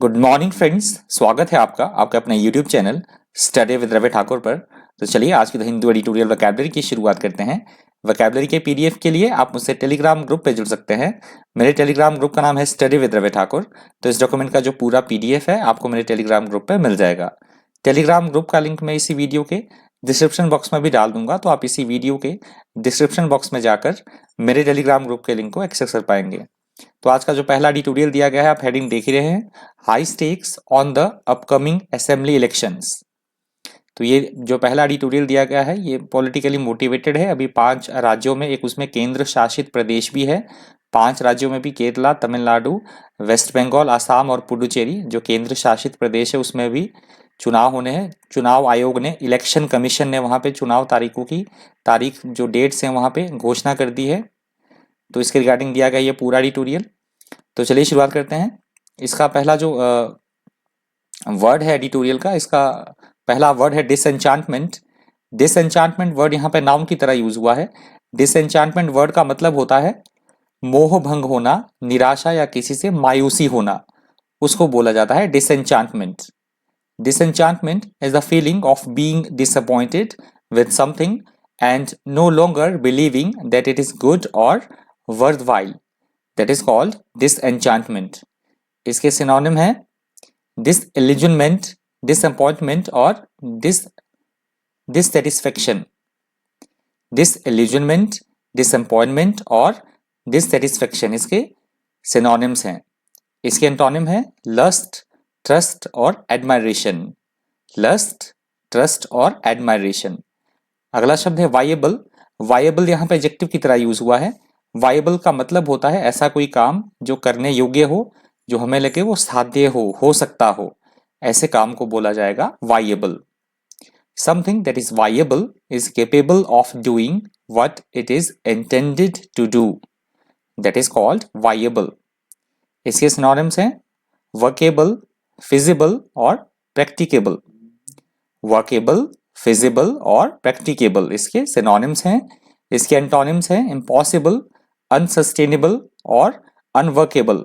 Good morning friends. स्वागत है आपका आपके अपने YouTube channel study with Ravi Thakur पर। तो चलिए आज की द हिंदू एडिटोरियल वोकैबुलरी की शुरुआत करते हैं। वोकैबुलरी के पीडीएफ के लिए आप मुझसे टेलीग्राम ग्रुप पे जुड़ सकते हैं। मेरे टेलीग्राम ग्रुप का नाम है स्टडी विद रवि ठाकुर। तो इस डॉक्यूमेंट का जो पूरा पीडीएफ है आपको मेरे टेलीग्राम ग्रुप पर मिल जाएगा। टेलीग्राम ग्रुप का लिंक मैं इसी वीडियो के डिस्क्रिप्शन बॉक्स में भी डाल दूंगा, तो आप इसी वीडियो के डिस्क्रिप्शन बॉक्स में जाकर मेरे टेलीग्राम ग्रुप के लिंक को एक्सेस कर पाएंगे। तो आज का जो पहला एडिटोरियल दिया गया है, आप हेडिंग देख ही रहे हैं, high stakes on the upcoming assembly elections. तो ये जो पहला एडिटोरियल दिया गया है ये पॉलिटिकली मोटिवेटेड है। अभी 5 राज्यों में, एक उसमें केंद्र शासित प्रदेश भी है, 5 राज्यों में भी, केरला, तमिलनाडु, वेस्ट बंगाल, आसाम और पुडुचेरी जो केंद्र शासित प्रदेश है उसमें भी चुनाव होने हैं। चुनाव आयोग ने, इलेक्शन कमीशन ने वहां पे चुनाव तारीखों की तारीख जो डेट्स हैं वहां पे घोषणा कर दी है। तो इसके रिगार्डिंग दिया गया ये पूरा एडिटोरियल। तो चलिए शुरुआत करते हैं। इसका पहला जो वर्ड है एडिटोरियल का, इसका पहला वर्ड है डिसएन्चांटमेंट। डिसएन्चांटमेंट वर्ड यहाँ पे नाउन की तरह यूज हुआ है। डिसएन्चांटमेंट वर्ड का मतलब होता है मोह भंग होना, निराशा या किसी से मायूसी होना, उसको बोला जाता है disenchantment. Disenchantment is the feeling of being disappointed with something and no longer believing that it is good or worthwhile, that is called disenchantment. इसके सिनोनिम है डिसइल्यूजनमेंट, डिसअपॉइंटमेंट और डिससैटिस्फैक्शन। डिसइल्यूजनमेंट, डिसअपॉइंटमेंट और डिससैटिस्फैक्शन इसके synonyms हैं। इसके antonym है lust, trust और admiration. Lust, trust और एडमायरेशन। अगला शब्द है वायेबल। वायेबल यहाँ पे एडजेक्टिव की तरह यूज हुआ है। वायेबल का मतलब होता है ऐसा कोई काम जो करने योग्य हो, जो हमें लगे वो साध्य हो सकता हो, ऐसे काम को बोला जाएगा viable. Something that is viable is capable of doing what it is intended to do, that is called viable. इसके सिनोनिम्स हैं वर्केबल, फिजिबल और प्रैक्टिकेबल। वर्केबल, फिजिबल और प्रैक्टिकेबल इसके सिनोनिम्स हैं। इसके एंटोनिम्स हैं इम्पॉसिबल, अनसस्टेनेबल और अनवर्केबल।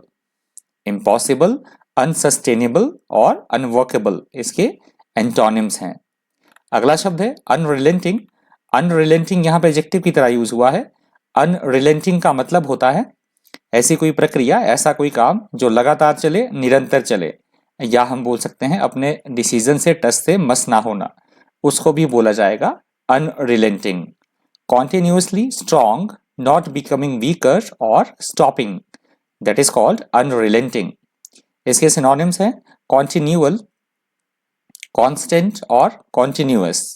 इम्पॉसिबल, अनसस्टेनेबल और अनवर्केबल इसके एंटोनिम्स हैं। अगला शब्द है अनरिलेंटिंग। अनरिलेंटिंग यहाँ पे एडजेक्टिव की तरह यूज हुआ है। अनरिलेंटिंग का मतलब होता है ऐसी कोई प्रक्रिया, ऐसा कोई काम जो लगातार चले, निरंतर चले, या हम बोल सकते हैं अपने डिसीजन से, टस से मस ना होना, उसको भी बोला जाएगा unrelenting. Continuously strong, not becoming weaker or stopping, that is called unrelenting. इसके सिनोनिम्स हैं कॉन्टिन्यूअल, कांस्टेंट और कॉन्टिन्यूअस।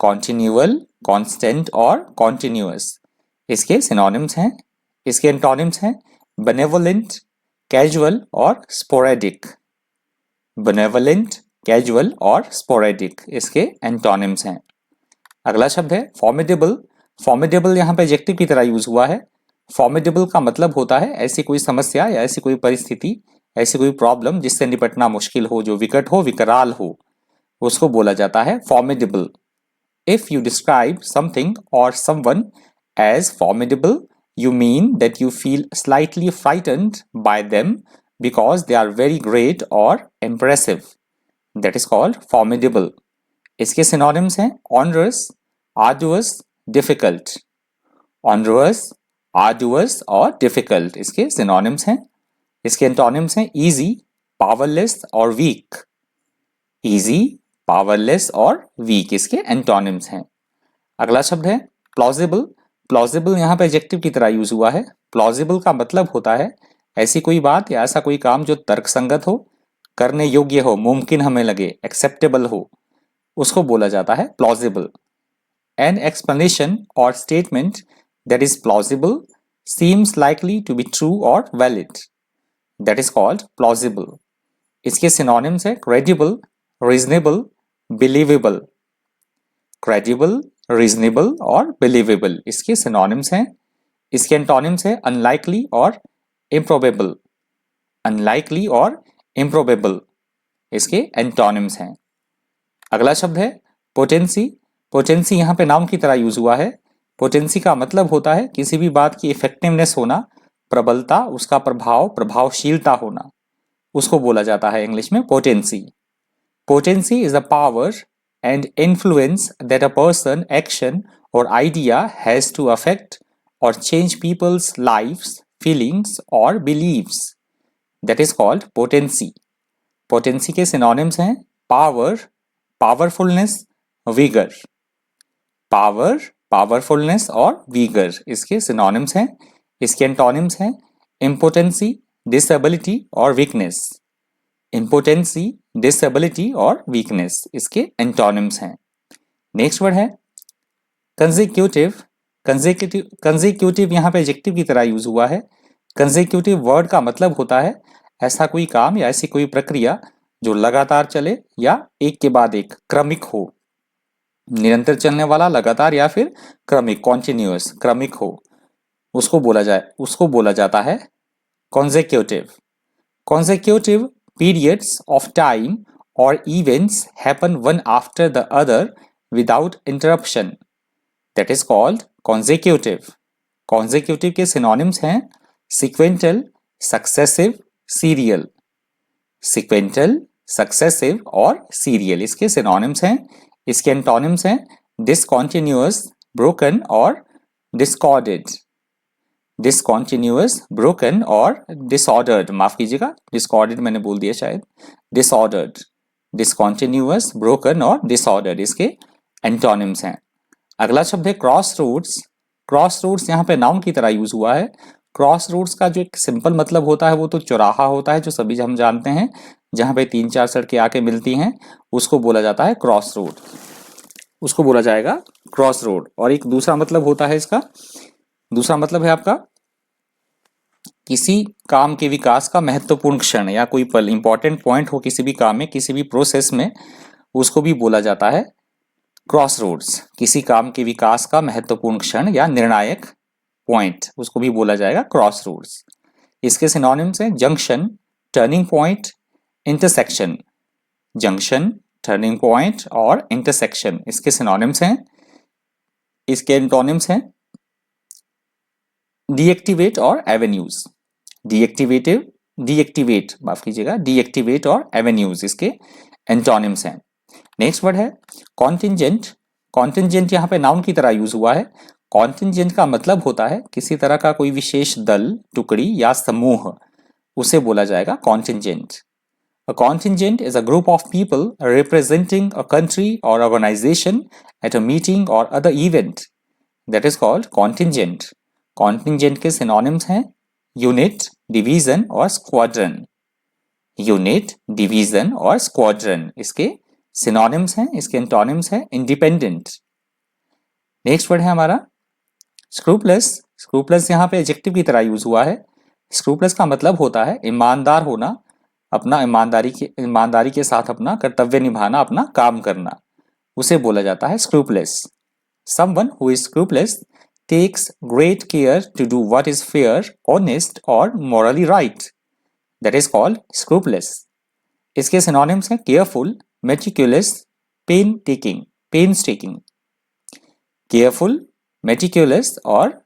कॉन्टिन्यूअल, कांस्टेंट और कॉन्टिन्यूअस इसके सिनोनिम्स हैं। इसके एंटोनिम्स हैं बेनेवोलेंट, कैजुअल और स्पोरेडिक। बेनेवोलेंट, कैजुअल और स्पोरेडिक इसके एंटोनिम्स हैं। अगला शब्द है फॉर्मिडेबल। फॉर्मिडेबल यहाँ पे एडजेक्टिव की तरह यूज हुआ है। फॉर्मिडेबल का मतलब होता है ऐसी कोई समस्या या ऐसी कोई परिस्थिति, ऐसी कोई प्रॉब्लम जिससे निपटना मुश्किल हो, जो विकट हो, विकराल हो, उसको बोला जाता है formidable. If you describe something or someone as formidable, you mean that you feel slightly frightened by them because they are very great or impressive, that is called formidable. इसके synonyms हैं onerous, arduous, difficult. onerous, arduous और difficult इसके synonyms हैं। इसके antonyms हैं easy, powerless और weak. easy, powerless और weak इसके antonyms हैं। अगला शब्द है plausible। प्लॉजिबल यहाँ पे एडजेक्टिव की तरह यूज हुआ है। प्लॉजिबल का मतलब होता है ऐसी कोई बात या ऐसा कोई काम जो तर्कसंगत हो, करने योग्य हो, मुमकिन हमें लगे, एक्सेप्टेबल हो, उसको बोला जाता है plausible. An explanation or statement that is plausible seems likely to be true or valid, that is called plausible. इसके सिनोनिम्स है credible, reasonable, believable. Credible, reasonable और बिलीवेबल इसके सिनोनिम्स हैं। इसके एंटोनिम्स हैं अनलाइकली और इम्प्रोबेबल। अनलाइकली और improbable इसके एंटोनिम्स हैं। अगला शब्द है पोटेंसी। पोटेंसी यहाँ पे नाउन की तरह यूज हुआ है। पोटेंसी का मतलब होता है किसी भी बात की इफेक्टिवनेस होना, प्रबलता, उसका प्रभाव, प्रभावशीलता होना, उसको बोला जाता है इंग्लिश में potency. Potency is the power and influence that a person, action, or idea has to affect or change people's lives, feelings, or beliefs. That is called potency. Potency के synonyms हैं power, powerfulness, vigor. Power, powerfulness और vigor इसके synonyms हैं। इसके antonyms हैं impotency, disability और weakness. Impotency, disability और weakness इसके एंटोनिम्स हैं। नेक्स्ट वर्ड है कंसेक्यूटिव। कंसेक्यूटिव यहाँ पे एडजेक्टिव की तरह यूज हुआ है। कंसेक्यूटिव वर्ड का मतलब होता है ऐसा कोई काम या ऐसी कोई प्रक्रिया जो लगातार चले या एक के बाद एक क्रमिक हो, निरंतर चलने वाला, लगातार या फिर क्रमिक, कॉन्टिन्यूअस, क्रमिक हो, उसको बोला जाता है consecutive. Consecutive periods of time or events happen one after the other without interruption. That is called consecutive. Consecutive के synonyms हैं sequential, successive, serial. Sequential, successive और serial इसके synonyms हैं। इसके antonyms हैं discontinuous, broken और discorded. डिसकॉन्टिन्यूअस, ब्रोकन और disordered, माफ कीजिएगा डिसऑर्डर्ड मैंने बोल दिया शायद, डिसऑर्डर्ड, डिसकॉन्टिन्यूअस, ब्रोकन और डिसऑर्डर्ड इसके एंटोनिम्स हैं। अगला शब्द है क्रॉस रोड्स। क्रॉस रोड्स यहाँ पे नाउन की तरह यूज हुआ है। क्रॉस रोड्स का जो एक सिंपल मतलब होता है वो तो चौराहा होता है, जो सभी हम जानते हैं, जहाँ पे 3-4 सड़कें आके मिलती हैं, उसको बोला जाता है क्रॉस रोड, उसको बोला जाएगा क्रॉस रोड। और एक दूसरा मतलब होता है इसका, दूसरा मतलब है आपका किसी काम के विकास का महत्वपूर्ण क्षण या कोई पल, इंपॉर्टेंट पॉइंट हो किसी भी काम में, किसी भी प्रोसेस में, उसको भी बोला जाता है क्रॉस रोड्स। किसी काम के विकास का महत्वपूर्ण क्षण या निर्णायक पॉइंट, उसको भी बोला जाएगा क्रॉस रोड्स। इसके सिनोनिम्स हैं junction, turning point, intersection. Junction, turning point और इंटरसेक्शन इसके सिनोनिम्स हैं। इसके एंटोनिम्स हैं डीएक्टिवेट और एवेन्यूज। माफ कीजिएगा, डीएक्टिवेट और एवेन्यूज इसके एंटोनिम्स हैं। नेक्स्ट वर्ड है कॉन्टिंजेंट। कॉन्टिंजेंट यहाँ पे नाउन की तरह यूज हुआ है। कॉन्टिंजेंट का मतलब होता है किसी तरह का कोई विशेष दल, टुकड़ी या समूह, उसे बोला जाएगा contingent. A contingent is a group of people representing a country or organization at a meeting or other event. That is called contingent. Contingent के synonyms हैं unit, division और squadron. Unit, division और squadron इसके synonyms हैं। इसके antonyms हैं independent. Next word है हमारा scrupulous. Scrupulous यहाँ पे adjective की तरह यूज हुआ है। Scrupulous का मतलब होता है ईमानदार होना, अपना ईमानदारी के साथ अपना कर्तव्य निभाना, अपना काम करना, उसे बोला जाता है scrupulous. Someone who is scrupulous takes great care to do what is fair, honest or morally right. That is called scrupulous. इसके synonyms हैं careful, meticulous, painstaking. Careful, meticulous और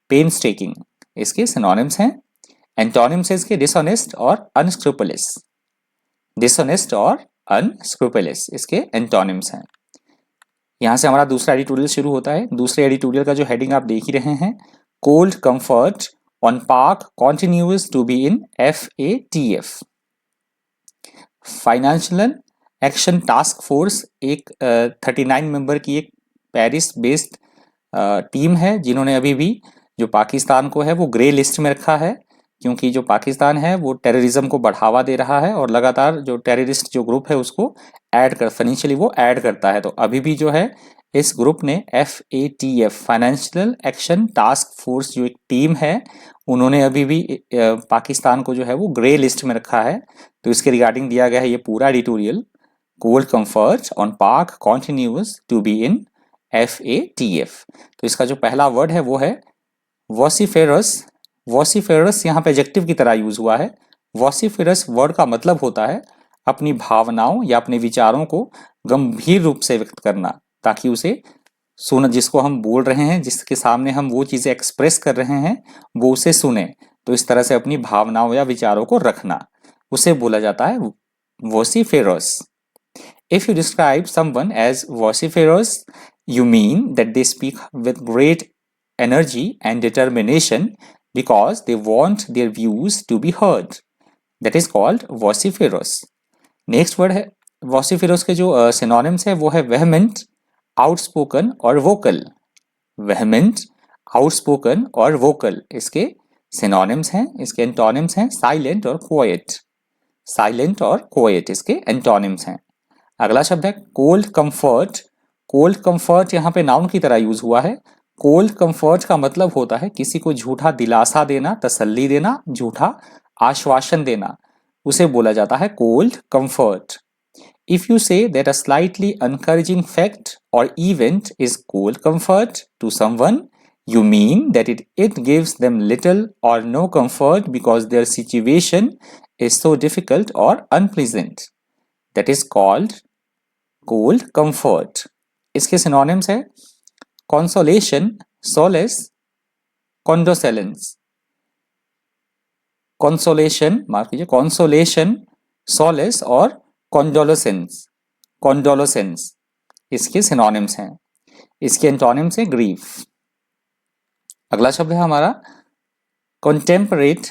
painstaking इसके synonyms हैं। एंटोनिम्स है इसके डिसऑनेस्ट और अनस्क्रूपुलस। Dishonest और अनस्क्रूपुलस इसके एंटोनिम्स हैं। यहां से हमारा दूसरा एडिटोरियल शुरू होता है। दूसरे एडिटोरियल का जो हेडिंग आप देख ही रहे हैं, cold comfort on Pak continues to be in FATF। Financial action task force एक 39 मेंबर की एक पेरिस बेस्ड टीम है, जिन्होंने अभी भी जो पाकिस्तान को है वो ग्रे लिस्ट में रखा है, क्योंकि जो पाकिस्तान है वो टेररिज्म को बढ़ावा दे रहा है और लगातार जो टेररिस्ट जो ग्रुप है उसको फाइनेंशियली वो ऐड करता है। तो अभी भी जो है इस ग्रुप ने FATF financial action task force जो एक टीम है, उन्होंने अभी भी पाकिस्तान को जो है वो ग्रे लिस्ट में रखा है। तो इसके रिगार्डिंग दिया गया है ये पूरा editorial, cold comfort on Pak continues to be in FATF। तो इसका जो पहला वर्ड है वो है वॉसिफेरस। वॉसिफेरस यहाँ पे एडजेक्टिव की तरह यूज हुआ है। वॉसिफेरस वर्ड का मतलब होता है अपनी भावनाओं या अपने विचारों को गंभीर रूप से व्यक्त करना, ताकि उसे सुन, जिसको हम बोल रहे हैं, जिसके सामने हम वो चीजें एक्सप्रेस कर रहे हैं, वो उसे सुने। तो इस तरह से अपनी भावनाओं या विचारों को रखना, उसे बोला जाता है vociferous. If you describe someone as vociferous, you mean that they speak with great energy and determination because they want their views to be heard. That is called vociferous. Next word है vociferous के जो synonyms है वो है vehement, outspoken और vocal. vehement, outspoken और vocal इसके synonyms हैं. इसके एंटोनिम्स हैं silent और quiet. silent और quiet इसके एंटोनिम्स हैं. अगला शब्द है cold comfort. cold comfort यहाँ पे नाउन की तरह यूज हुआ है. cold comfort का मतलब होता है किसी को झूठा दिलासा देना, तसल्ली देना, झूठा आश्वासन देना, उसे बोला जाता है cold comfort. If you say that a slightly encouraging fact or event is cold comfort to someone, you mean that it gives them little or no comfort because their situation is so difficult or unpleasant. That is called cold comfort. इसके synonyms है consolation, solace, condolence. consolation, माफ कीजिए, consolation, solace और condolences इसके synonyms हैं. इसके antonyms है grief. अगला शब्द है हमारा contemplate.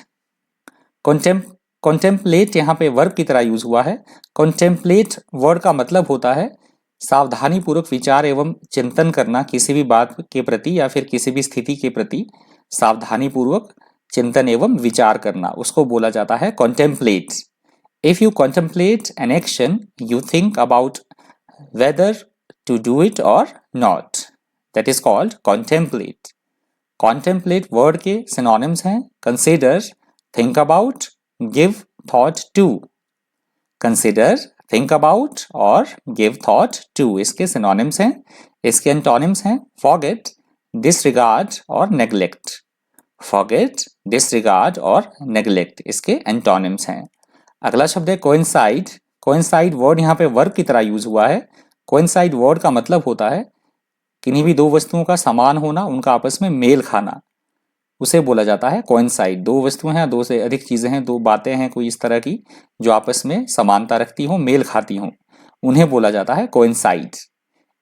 contemplate यहाँ पे वर्ब की तरह यूज हुआ है. contemplate वर्ड का मतलब होता है सावधानी पूर्वक विचार एवं चिंतन करना, किसी भी बात के प्रति या फिर किसी भी स्थिति के प्रति सावधानी पूर्वक चिंतन एवं विचार करना, उसको बोला जाता है contemplate. If you contemplate an action, you think about whether to do it or not. That is called contemplate. Contemplate word के synonyms हैं consider, think about, give thought to. Consider, think about और give thought to इसके synonyms हैं. इसके antonyms हैं forget, disregard और neglect. Forget, disregard और neglect इसके antonyms हैं. अगला शब्द है coincide. coincide वर्ड यहाँ पे वर्ब की तरह यूज हुआ है. coincide वर्ड का मतलब होता है किन्हीं भी दो वस्तुओं का समान होना, उनका आपस में मेल खाना, उसे बोला जाता है coincide. दो वस्तुएं हैं, दो से अधिक चीजें हैं, दो बातें हैं कोई इस तरह की जो आपस में समानता रखती हों, मेल खाती हों, उन्हें बोला जाता है coincide.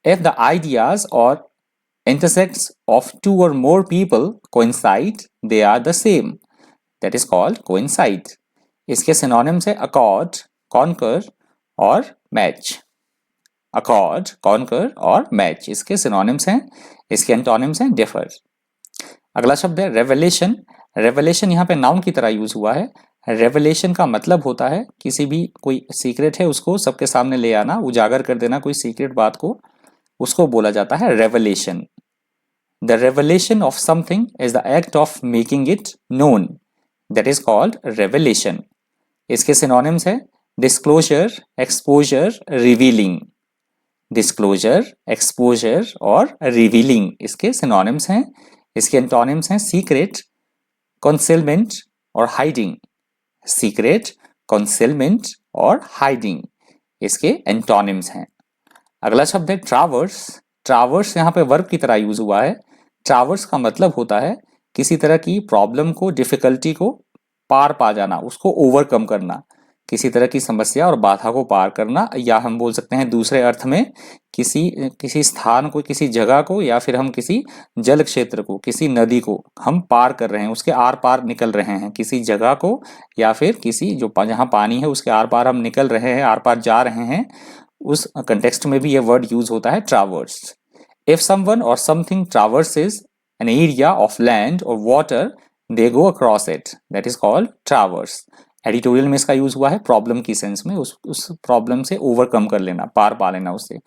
If the ideas or intersects of two or more people coincide, they are the same. That is called coincide. इसके सिनोनिम्स है accord, conquer और match. accord, conquer और match इसके सिनोनिम्स हैं. इसके एंटोनिम्स हैं differ. अगला शब्द है revelation. revelation यहाँ पे नाउन की तरह यूज हुआ है. revelation का मतलब होता है किसी भी कोई सीक्रेट है उसको सबके सामने ले आना, उजागर कर देना कोई सीक्रेट बात को, उसको बोला जाता है revelation. The revelation of something is the act of making it known. That is called revelation. इसके सिनोनिम्स है disclosure, exposure, revealing. disclosure, exposure और revealing इसके सिनोनिम्स हैं. इसके एंटोनिम्स हैं secret, concealment और hiding. secret, concealment और hiding इसके एंटोनिम्स हैं. अगला शब्द है traverse. traverse यहाँ पे वर्ब की तरह यूज हुआ है. traverse का मतलब होता है किसी तरह की प्रॉब्लम को, डिफिकल्टी को पार पा जाना, उसको ओवरकम करना, किसी तरह की समस्या और बाधा को पार करना, या हम बोल सकते हैं दूसरे अर्थ में किसी स्थान को, किसी जगह को, या फिर हम किसी जल क्षेत्र को, किसी नदी को हम पार कर रहे हैं, उसके आर पार निकल रहे हैं, किसी जगह को या फिर किसी जो जहाँ पानी है उसके आर पार हम निकल रहे हैं, आर पार जा रहे हैं, उस कंटेक्स्ट में भी ये वर्ड यूज होता है ट्रावर्स. इफ समवन और something ट्रावर्सेस an area of land or water, they go across it. That is called traverse. Editorial में इसका यूज हुआ है प्रॉब्लम की सेंस में, उस प्रॉब्लम से ओवरकम कर लेना, पार पा लेना, उससे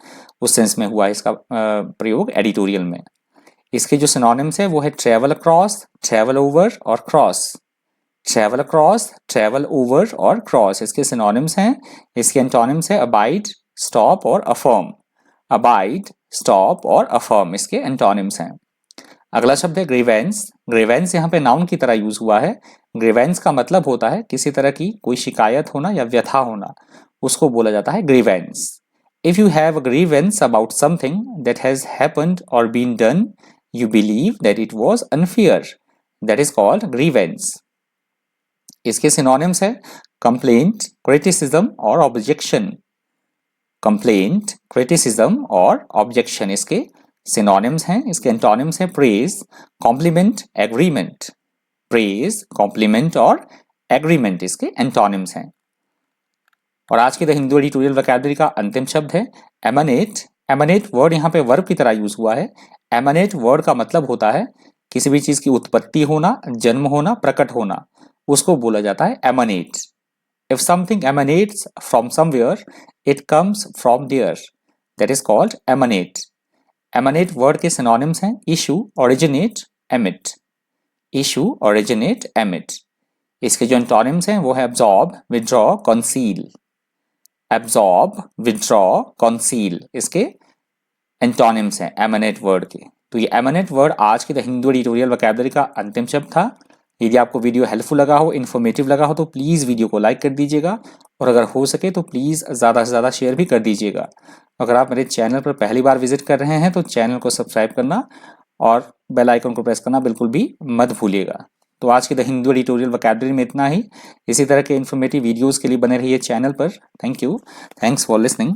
उस सेंस में हुआ है इसका प्रयोग एडिटोरियल में. इसके जो सिनोनिम्स है वो है ट्रेवल अक्रॉस, ट्रेवल ओवर और cross. Travel across, travel over और क्रॉस इसके सिनोनिम्स हैं. इसके एंटोनिम्स है अबाइड, स्टॉप और अफर्म. अबाइड, स्टॉप और अफर्म इसके एंटोनिम्स हैं. अगला शब्द है ग्रीवेंस. ग्रीवेंस यहाँ पे नाउन की तरह यूज हुआ है. ग्रीवेंस का मतलब होता है किसी तरह की कोई शिकायत होना या व्यथा होना, उसको बोला जाता है grievance. If you have a grievance about something that has happened or been done, you believe that it was unfair. That is called grievance. इसके सिनोनिम्स है कंप्लेंट, क्रिटिसिज्म और ऑब्जेक्शन। कंप्लेंट, क्रिटिसिज्म और ऑब्जेक्शन इसके synonyms हैं। इसके antonyms हैं praise, compliment, agreement. Praise, compliment और agreement इसके एंटोनिम्स हैं। और आज के द हिंदू एडिटोरियल वोकैबुलरी का अंतिम शब्द है एमनेट। एमनेट वर्ड यहाँ पे वर्ब की तरह यूज हुआ है। एमनेट वर्ड का मतलब होता है किसी भी चीज की उत्पत्ति होना, जन्म होना, प्रकट होना, उसको बोला जाता है emanate. If something emanates from somewhere, it comes from there, that is called emanate. Emanate word के सिनोनिम्स हैं issue, originate, emit. Issue, originate, emit. इसके जो एंटोनिम्स हैं वो है absorb, withdraw, conceal. Absorb, withdraw, conceal इसके एंटोनिम्स हैं emanate word के। तो ये एमनेट वर्ड आज के द हिंदू एडिटोरियल वोकैबुलरी का अंतिम शब्द था। यदि आपको वीडियो हेल्पफुल लगा हो, इन्फॉर्मेटिव लगा हो तो प्लीज़ वीडियो को लाइक कर दीजिएगा और अगर हो सके तो प्लीज़ ज़्यादा से ज़्यादा शेयर भी कर दीजिएगा। अगर आप मेरे चैनल पर पहली बार विजिट कर रहे हैं तो चैनल को सब्सक्राइब करना और बेल आइकन को प्रेस करना बिल्कुल भी मत भूलिएगा। तो आज के द हिंदू एडिटोरियल वोकैबुलरी में इतना ही। इसी तरह के इन्फॉर्मेटिव वीडियोज़ के लिए बने रहिए चैनल पर। Thank you, thanks for listening.